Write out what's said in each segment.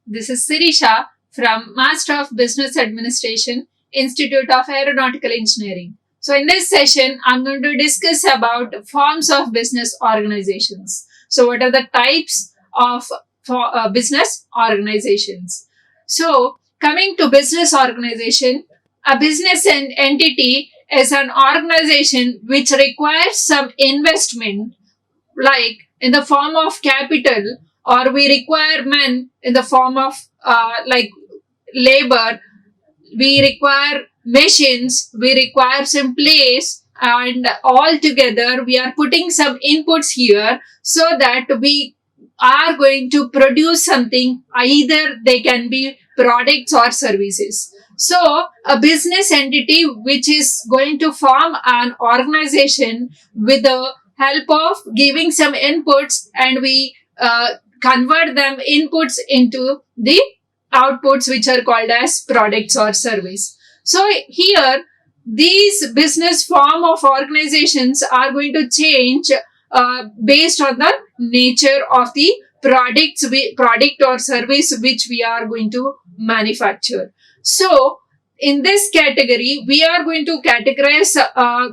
This is Shireesha from Master of Business Administration, Institute of Aeronautical Engineering. So in this session, I'm going to discuss about forms of business organizations. So what are the types of business organizations? So coming to business organization, a business entity is an organization which requires some investment like in the form of capital, or we require men in the form of like labor, we require machines, we require some place, and all together we are putting some inputs here so that we are going to produce something. Either they can be products or services. So a business entity which is going to form an organization with the help of giving some inputs, and we convert them inputs into the outputs which are called as products or service. So here these business form of organizations are going to change based on the nature of the product or service which we are going to manufacture. So in this category, we are going to categorize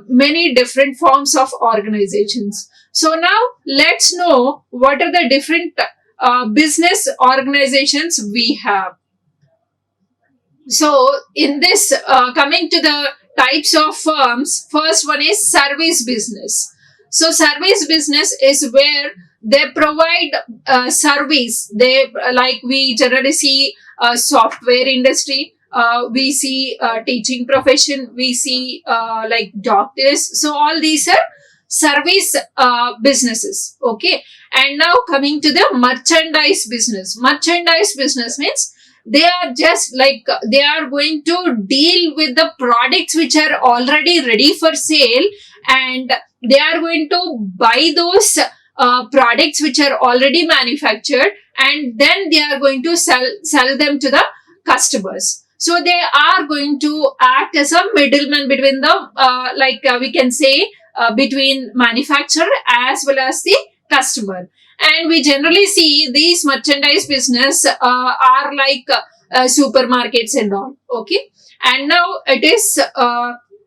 many different forms of organizations. So now let's know what are the different business organizations we have. So in this, coming to the types of firms, first one is service business. So service business is where they provide service. They like we generally see software industry, we see teaching profession, we see like doctors. So all these are service businesses. Okay. And now coming to the merchandise business. Merchandise business means they are just like they are going to deal with the products which are already ready for sale, and they are going to buy those products which are already manufactured, and then they are going to sell them to the customers. So they are going to act as a middleman between the we can say between manufacturer as well as the customer. And we generally see these merchandise business are like supermarkets and all. Okay. And now it is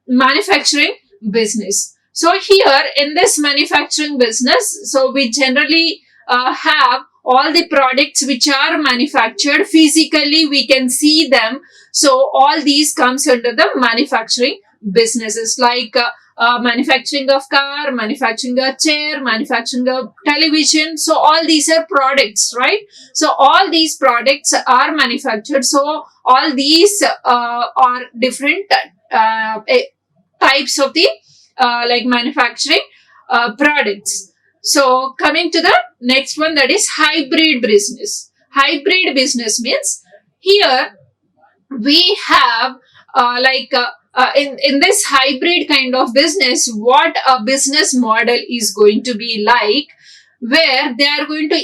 manufacturing business. So here in this manufacturing business, so we generally have all the products which are manufactured physically, we can see them. So all these comes under the manufacturing businesses, like manufacturing of car, manufacturing a chair, manufacturing a television. So all these are products, right? So all these products are manufactured. So all these are different types of the like manufacturing products. So coming to the next one, that is hybrid business. Hybrid business means here we have in this hybrid kind of business, what a business model is going to be like, where they are going to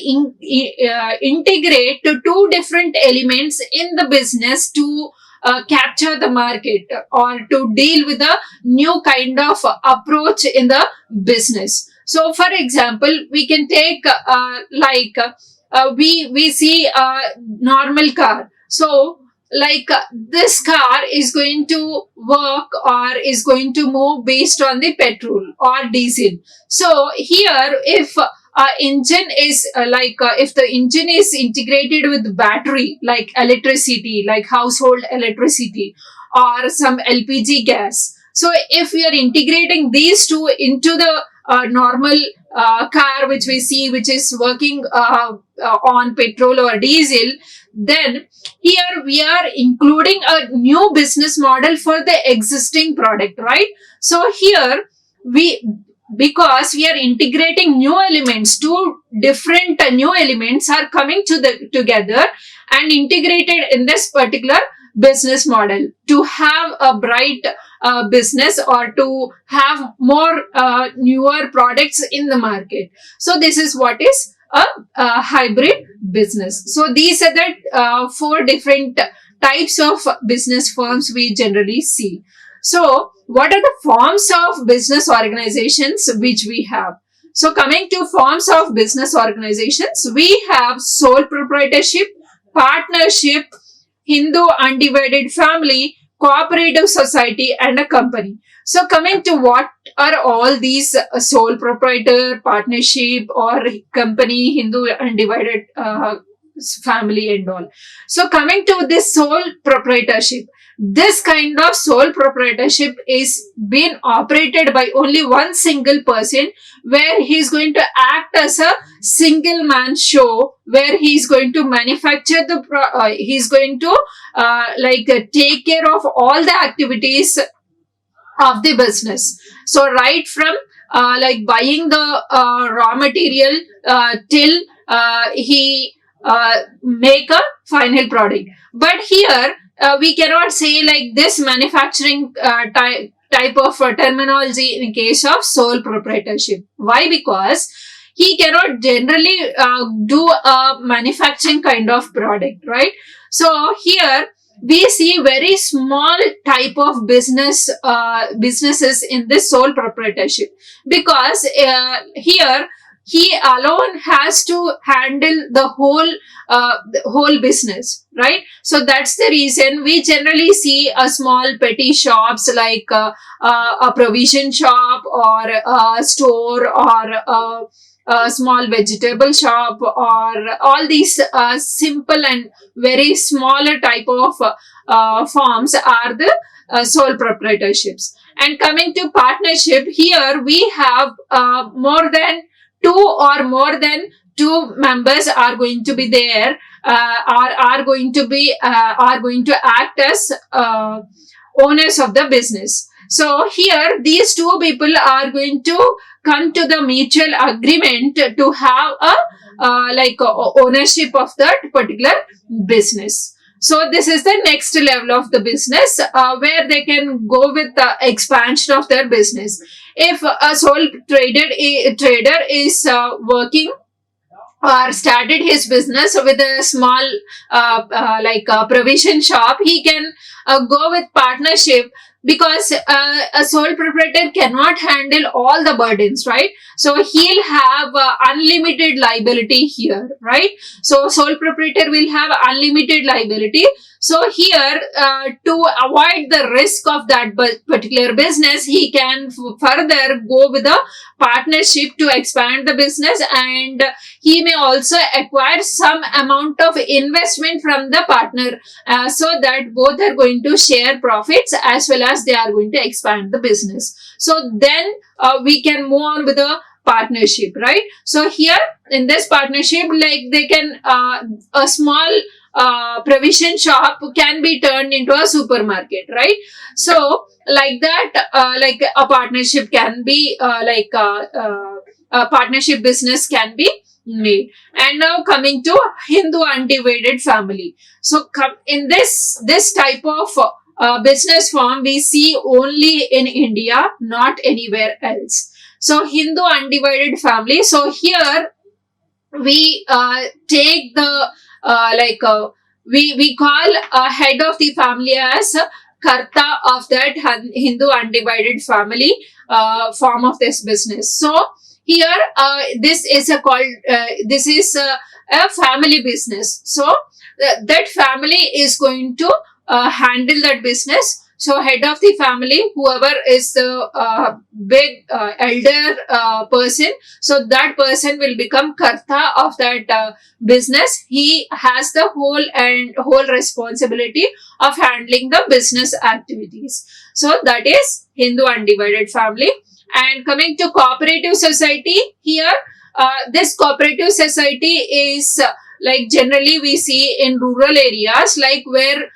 integrate to two different elements in the business to capture the market or to deal with a new kind of approach in the business. So for example, we can take we see a normal car. So like this car is going to work or is going to move based on the petrol or diesel. So here if engine is if the engine is integrated with battery, like electricity, like household electricity or some LPG gas. So if we are integrating these two into the normal car which we see, which is working on petrol or diesel, then here we are including a new business model for the existing product, right? So here because we are integrating new elements, two different new elements are coming together and integrated in this particular business model to have a bright business or to have more newer products in the market. So this is what is a hybrid business. So these are the four different types of business firms we generally see. So what are the forms of business organizations which we have? So coming to forms of business organizations, we have sole proprietorship, partnership, Hindu undivided family, cooperative society, and a company. So, coming to what are all these sole proprietor, partnership, or company, Hindu undivided family, and all. So, coming to this sole proprietorship, this kind of sole proprietorship is being operated by only one single person, where he's going to act as a single man show, where he's going to manufacture he's going to take care of all the activities of the business. So right from buying the raw material till he make a final product. But here we cannot say like this manufacturing type of terminology in case of sole proprietorship. Why? Because he cannot generally do a manufacturing kind of product, right? So here we see very small type of businesses in this sole proprietorship, because here he alone has to handle the whole business, right? So that's the reason we generally see a small petty shops like a provision shop, or a store, or a small vegetable shop, or all these simple and very smaller type of forms are the sole proprietorships. And coming to partnership, here we have more than two members are going to be there, are going to act as owners of the business. So here these two people are going to come to the mutual agreement to have a ownership of that particular business. So this is the next level of the business, where they can go with the expansion of their business. If a sole trader is working or started his business with a small provision shop, he can go with partnership, because a sole proprietor cannot handle all the burdens, right? So he'll have unlimited liability here, right? So sole proprietor will have unlimited liability. So here, to avoid the risk of that particular business, he can further go with a partnership to expand the business, and he may also acquire some amount of investment from the partner, so that both are going to share profits as well as they are going to expand the business. So then we can move on with a partnership, right? So here in this partnership, like they can a small provision shop can be turned into a supermarket, right? So like that, like a partnership can be a partnership business can be made. And now coming to Hindu undivided family. So in this type of business form we see only in India, not anywhere else. So Hindu undivided family. So here we take the we call head of the family as karta of that Hindu undivided family form of this business. So here this is a family business. So that family is going to handle that business. So head of the family, whoever is the big elder person, so that person will become karta of that business. He has the whole responsibility of handling the business activities. So that is Hindu undivided family. And coming to cooperative society, here this cooperative society is like generally we see in rural areas, like where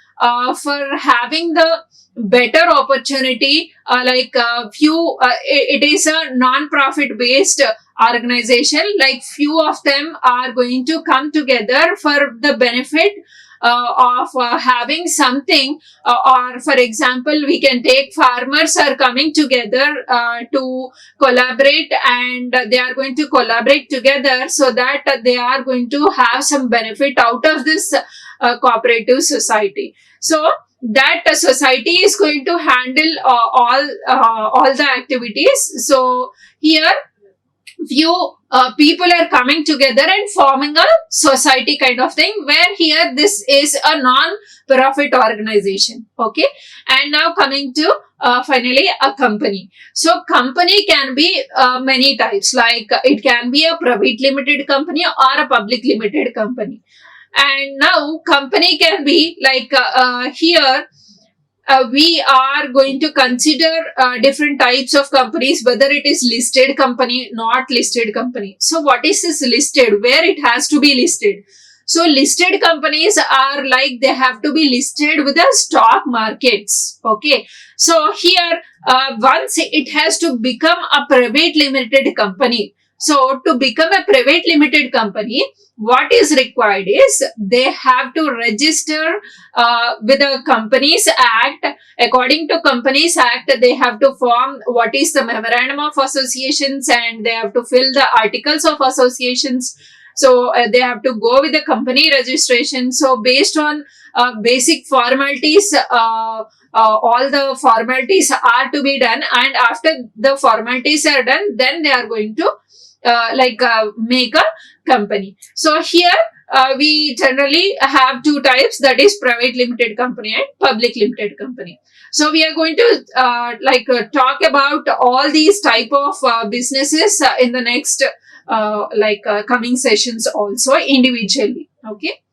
for having the better opportunity, it is a non-profit based organization, like few of them are going to come together for the benefit of having something, or for example we can take farmers are coming together to collaborate, and they are going to collaborate together so that they are going to have some benefit out of this cooperative society. So that society is going to handle all the activities. So here few people are coming together and forming a society kind of thing, where here this is a non-profit organization. Okay. And now coming to finally a company. So company can be many types, like it can be a private limited company or a public limited company. And now company can be like here we are going to consider different types of companies, whether it is listed company, not listed company. So what is this listed? Where it has to be listed? So listed companies are like they have to be listed with the stock markets. Okay. So here, once it has to become a private limited company. So to become a private limited company, what is required is they have to register with the Companies Act. According to Companies Act, they have to form what is the memorandum of associations, and they have to fill the articles of associations. So they have to go with the company registration. So based on basic formalities, all the formalities are to be done, and after the formalities are done, then they are going to make a company. So here we generally have two types, that is private limited company and public limited company. So we are going to talk about all these type of businesses in the next coming sessions also individually. Okay.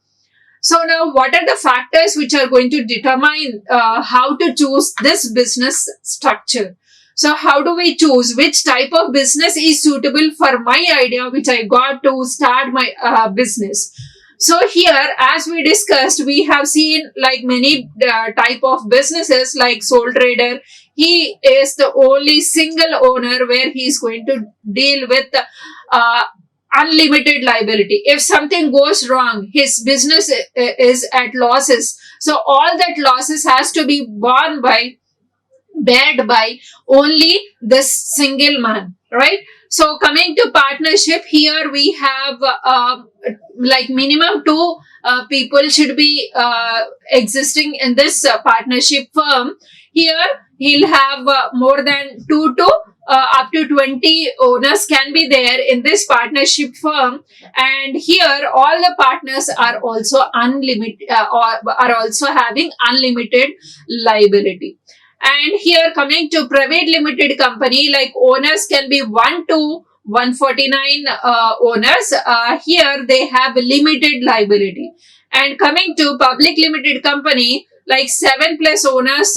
So now what are the factors which are going to determine how to choose this business structure? So how do we choose which type of business is suitable for my idea which I got to start my business? So here, as we discussed, we have seen like many type of businesses, like sole trader. He is the only single owner where he is going to deal with unlimited liability. If something goes wrong, his business is at losses. So all that losses has to be borne by bared by only this single man, right? So coming to partnership, here we have like minimum two people should be existing in this partnership firm. Here he'll have more than 2 to up to 20 owners can be there in this partnership firm. And here all the partners are also unlimited or are also having unlimited liability. And here coming to private limited company, like owners can be 1 to 149 owners. Here they have limited liability. And coming to public limited company, like 7 plus owners,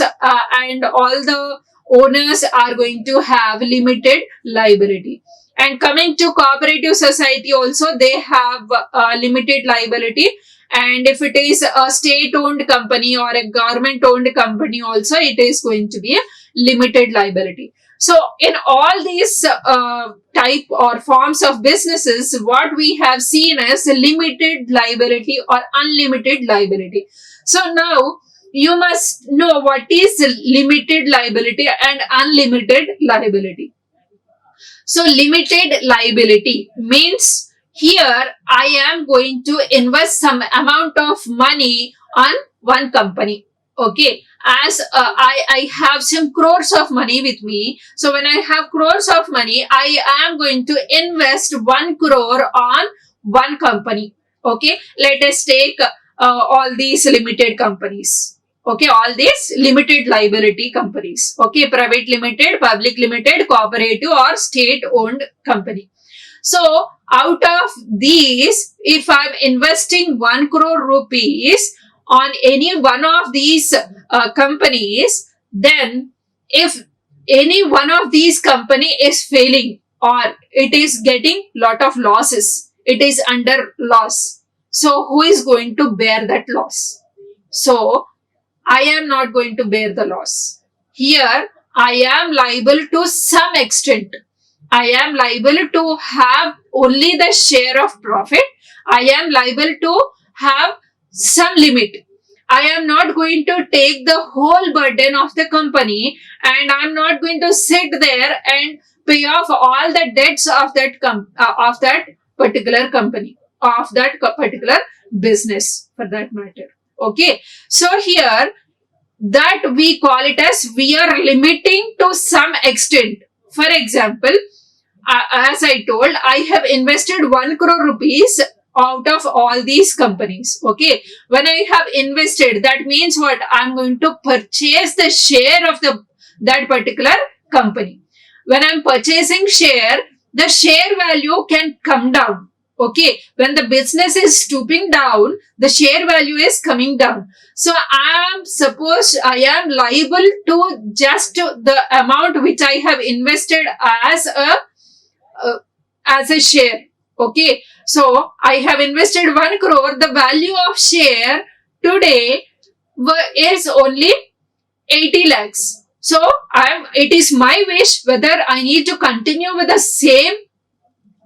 and all the owners are going to have limited liability. And coming to cooperative society also, they have limited liability. And if it is a state owned company or a government owned company also, it is going to be a limited liability. So in all these type or forms of businesses, what we have seen as limited liability or unlimited liability. So now you must know what is limited liability and unlimited liability. So limited liability means here I am going to invest some amount of money on one company. Okay. As I have some crores of money with me. So when I have crores of money, I am going to invest 1 crore on one company. Okay. Let us take all these limited companies. Okay, all these limited liability companies. Okay, private limited, public limited, cooperative or state owned company. So out of these, if I'm investing 1 crore rupees on any one of these companies, then if any one of these company is failing or it is getting lot of losses, it is under loss. So who is going to bear that loss? So I am not going to bear the loss. Here, I am liable to some extent. I am liable to have only the share of profit. I am liable to have some limit. I am not going to take the whole burden of the company, and I am not going to sit there and pay off all the debts of that particular company, of that particular business for that matter. Okay. So here that we call it as we are limiting to some extent. For example, as I told, I have invested 1 crore rupees out of all these companies. Okay. When I have invested, that means what? I'm going to purchase the share of that particular company. When I'm purchasing share, the share value can come down. Okay. When the business is stooping down, the share value is coming down. So I am liable to just the amount which I have invested uh, as a share. Okay. So I have invested 1 crore. The value of share today is only 80 lakhs. So it is my wish whether I need to continue with the same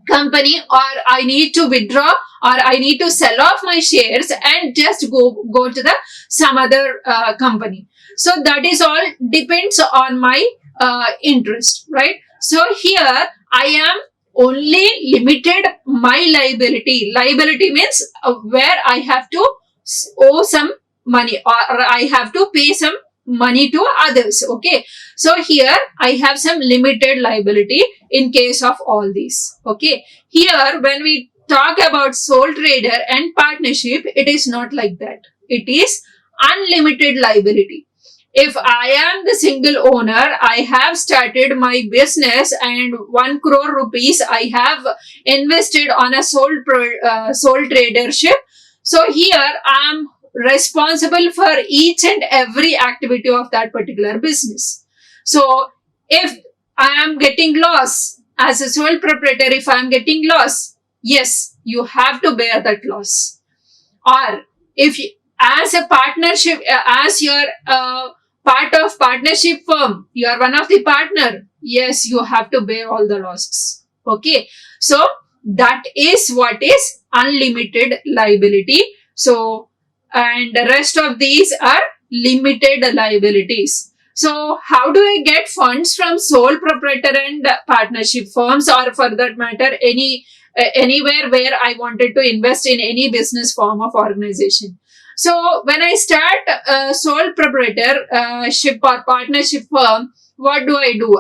company, or I need to withdraw, or I need to sell off my shares and just go to the some other company. So that is all depends on my interest, right? So here I am only limited my liability. Liability means where I have to owe some money, or I have to pay some money to others. Okay. So here I have some limited liability in case of all these. Okay. Here when we talk about sole trader and partnership, it is not like that. It is unlimited liability. If I am the single owner, I have started my business and 1 crore rupees I have invested on a sole tradership. So here I am responsible for each and every activity of that particular business. So if I am getting loss as a sole proprietor, if I am getting loss, yes, you have to bear that loss. Or if as a partnership, as your part of partnership firm, you are one of the partner, yes, you have to bear all the losses. Okay. So that is what is unlimited liability. So, and the rest of these are limited liabilities. So how do I get funds from sole proprietor and partnership firms, or for that matter anywhere where I wanted to invest in any business form of organization? So when I start a sole proprietorship or partnership firm, what do?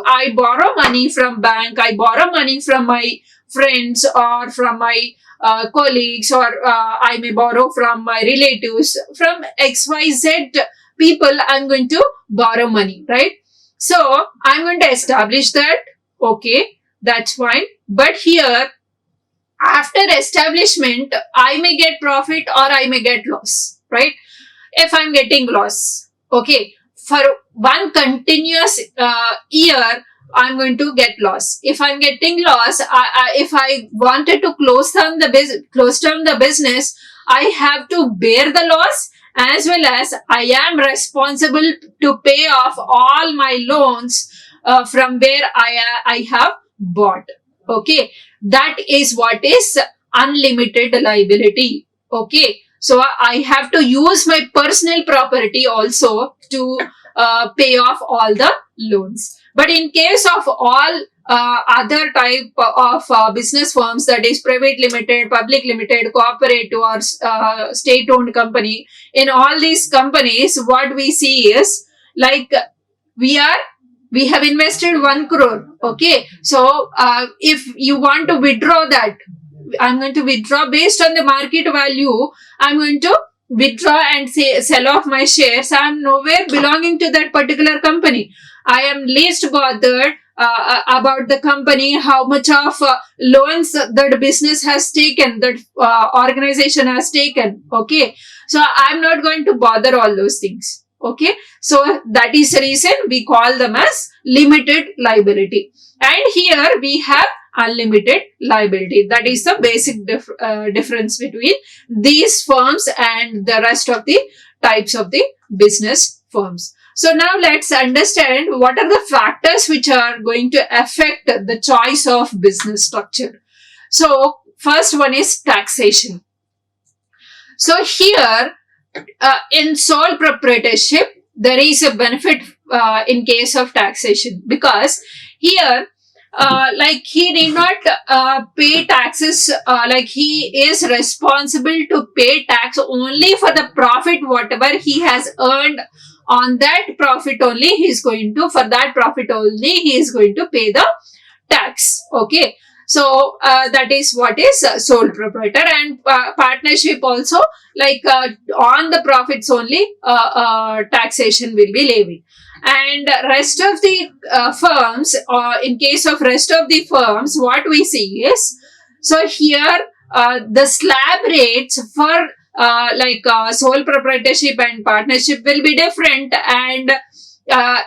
I borrow money from bank, I borrow money from my friends or from my colleagues, or I may borrow from my relatives, from XYZ people I'm going to borrow money, right? So I'm going to establish that. Okay, that's fine. But here, after establishment, I may get profit or I may get loss, right? If I'm getting loss, okay, for one continuous year, I'm going to get loss. If I'm getting loss, if I wanted to close down the business, I have to bear the loss, as well as I am responsible to pay off all my loans from where I have bought. Okay, that is what is unlimited liability. Okay, so I have to use my personal property also to pay off all the loans. But in case of all other type of business firms, that is private limited, public limited, cooperative, or state owned company, in all these companies, what we see is like we have invested 1 crore. Okay. So if you want to withdraw that, I'm going to withdraw based on the market value. I'm going to withdraw and sell off my shares. I'm nowhere belonging to that particular company. I am least bothered about the company, how much of loans that business has taken, that organization has taken. Okay. So I'm not going to bother all those things. Okay. So that is the reason we call them as limited liability. And here we have unlimited liability. That is the basic difference between these firms and the rest of the types of the business firms. So now let's understand what are the factors which are going to affect the choice of business structure. So first one is taxation. So here in sole proprietorship, there is a benefit in case of taxation, because here like he need not pay taxes, like he is responsible to pay tax only for the profit whatever he has earned. On that profit only he is going to, for that profit only he is going to pay the tax. Okay, so that is what is sole proprietor. And partnership also, like on the profits only taxation will be levied. And rest of the firms, in case of rest of the firms, what we see is, so here the slab rates for sole proprietorship and partnership will be different. And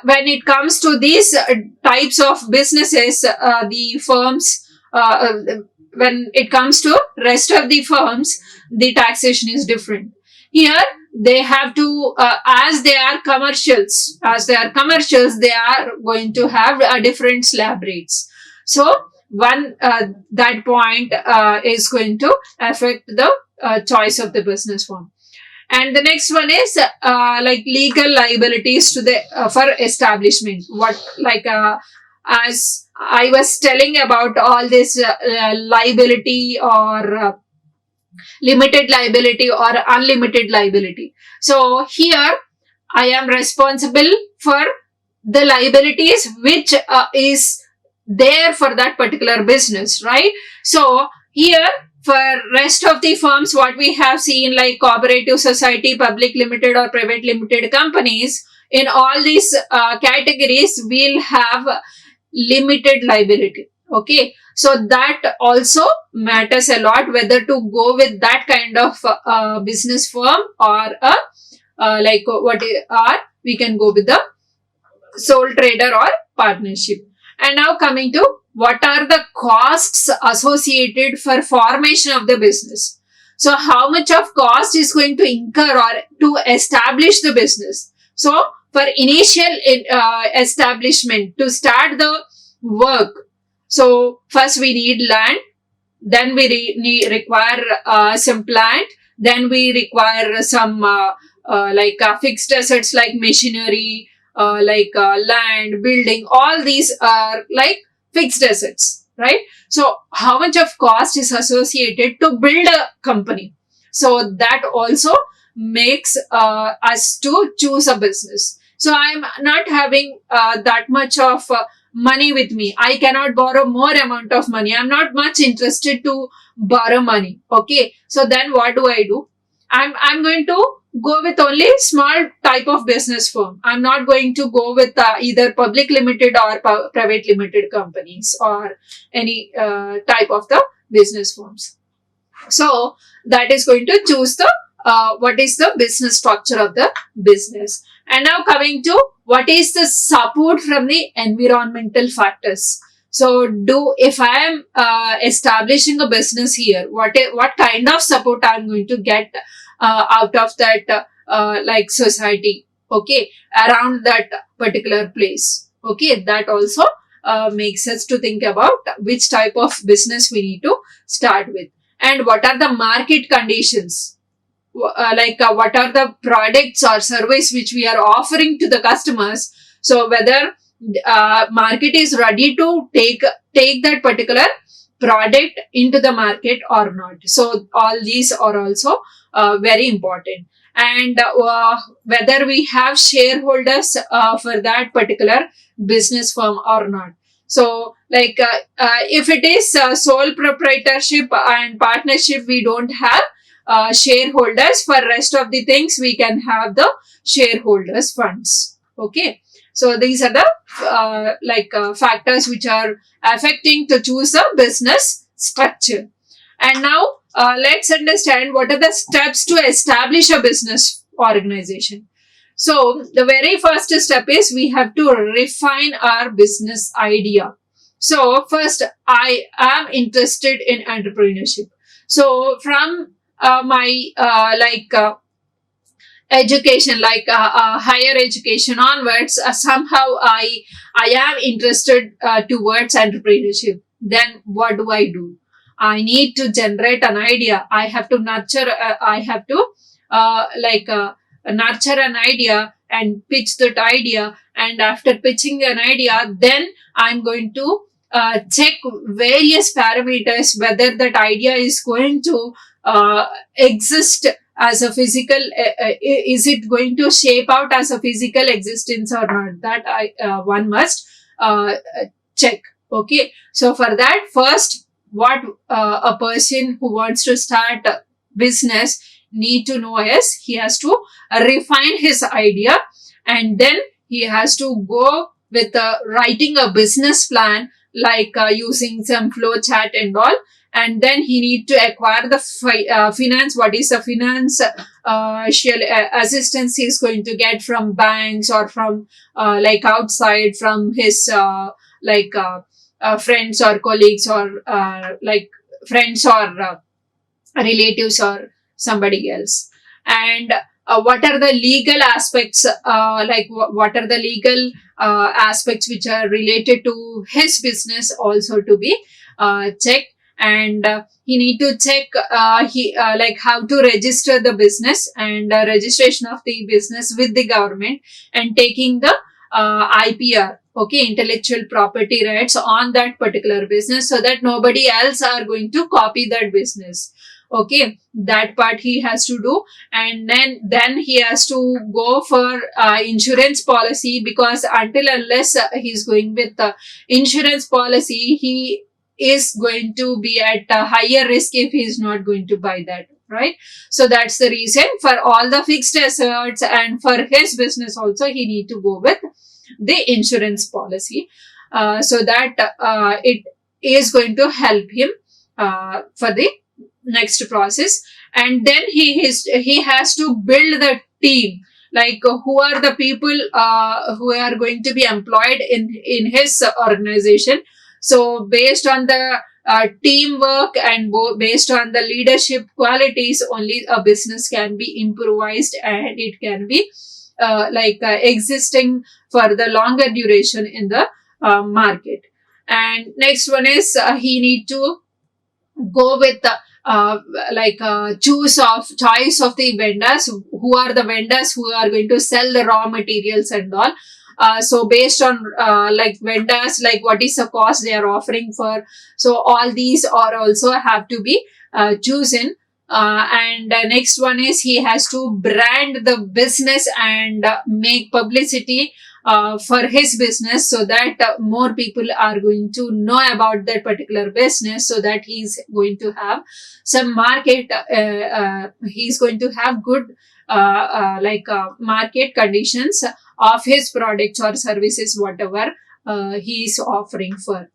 when it comes to these types of businesses, the firms, when it comes to rest of the firms, the taxation is different. Here they have to, as they are commercials, they are going to have different slab rates. So one that point is going to affect the choice of the business form. And the next one is like legal liabilities to the for establishment. What, like as I was telling about all this liability, or limited liability or unlimited liability. So here I am responsible for the liabilities which is there for that particular business, right? So here, for rest of the firms, what we have seen, like cooperative society, public limited or private limited companies, in all these categories will have limited liability. Okay, so that also matters a lot, whether to go with that kind of business firm, or or we can go with the sole trader or partnership. And now coming to, what are the costs associated for formation of the business? So how much of cost is going to incur or to establish the business? So for initial establishment, to start the work, so first we need land, then we require some plant, then we require some fixed assets like machinery, land, building. All these are like fixed assets, right? So how much of cost is associated to build a company? So that also makes us to choose a business. So I'm not having that much of money with me. I cannot borrow more amount of money. I'm not much interested to borrow money. Okay. So then what do I do? I'm going to go with only small type of business firm. I'm not going to go with either public limited or private limited companies, or any type of the business firms. So that is going to choose the what is the business structure of the business. And now coming to, what is the support from the environmental factors? So if I am establishing a business here, what kind of support I'm going to get out of that society, okay, around that particular place. Okay, that also makes us to think about which type of business we need to start with, and what are the market conditions, what are the products or service which we are offering to the customers. So whether market is ready to take that particular product into the market or not. So all these are also very important. And whether we have shareholders for that particular business firm or not. So if it is sole proprietorship and partnership, we don't have shareholders. For rest of the things, we can have the shareholders funds. Okay, so these are the factors which are affecting to choose a business structure. And now let's understand what are the steps to establish a business organization. So the very first step is, we have to refine our business idea. So first, I am interested in entrepreneurship. So from my education, higher education onwards, somehow I am interested towards entrepreneurship. Then what do? I need to generate an idea. I have to nurture. Nurture an idea and pitch that idea. And after pitching an idea, then I'm going to check various parameters, whether that idea is going to exist as a physical, is it going to shape out as a physical existence or not? That one must check. Okay, so for that, first, what a person who wants to start a business need to know is he has to refine his idea, and then he has to go with writing a business plan, like using some flow chart and all. And then he need to acquire the finance. What is the finance assistance he is going to get from banks, or from like outside, from his like friends or colleagues, or like friends, or relatives, or somebody else. And what are the legal aspects, what are the legal aspects which are related to his business also to be checked. And he need to check he like how to register the business, and registration of the business with the government, and taking the IPR, okay, intellectual property rights on that particular business, so that nobody else are going to copy that business. Okay, that part he has to do. And then he has to go for insurance policy, because until unless he's going with insurance policy, he is going to be at a higher risk if he's not going to buy that, right? So that's the reason for all the fixed assets, and for his business also he need to go with the insurance policy, so that it is going to help him for the next process. And then he has to build the team, like who are the people who are going to be employed in his organization. So based on the teamwork, and based on the leadership qualities, only a business can be improvised, and it can be existing for the longer duration in the market. And next one is he need to go with the choice of the vendors. Who are the vendors who are going to sell the raw materials and all. So based on vendors, like what is the cost they are offering for. So all these are also have to be chosen. And next one is he has to brand the business, and make publicity for his business, so that more people are going to know about that particular business, so that he's going to have some market, he's going to have good market conditions of his products or services, whatever he is offering for.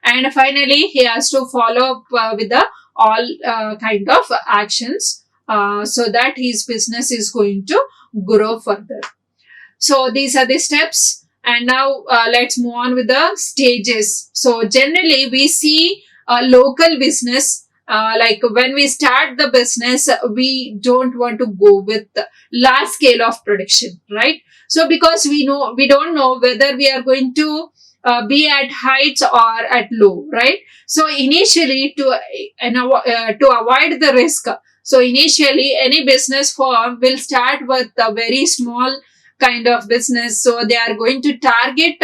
And finally, he has to follow up with the all kind of actions, so that his business is going to grow further. So these are the steps. And now let's move on with the stages. So generally we see a local business, like when we start the business, we don't want to go with large scale of production, right? So because we don't know whether we are going to be at heights or at low, right? So initially, to avoid the risk, so initially any business firm will start with a very small kind of business. So they are going to target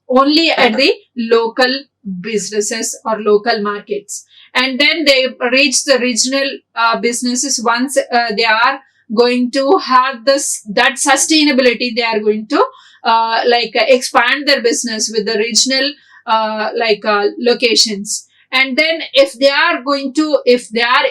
only at the local businesses or local markets, and then they reach the regional businesses. Once they are going to have that sustainability, they are going to expand their business with the regional locations. And then if they are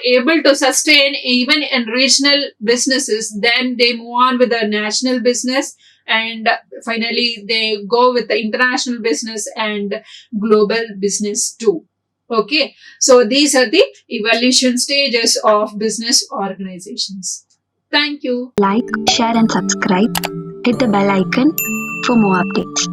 able to sustain even in regional businesses, then they move on with the national business, and finally they go with the international business and global business too. Okay, so these are the evolution stages of business organizations. Thank you. Like, share and subscribe. Hit the bell icon for more updates.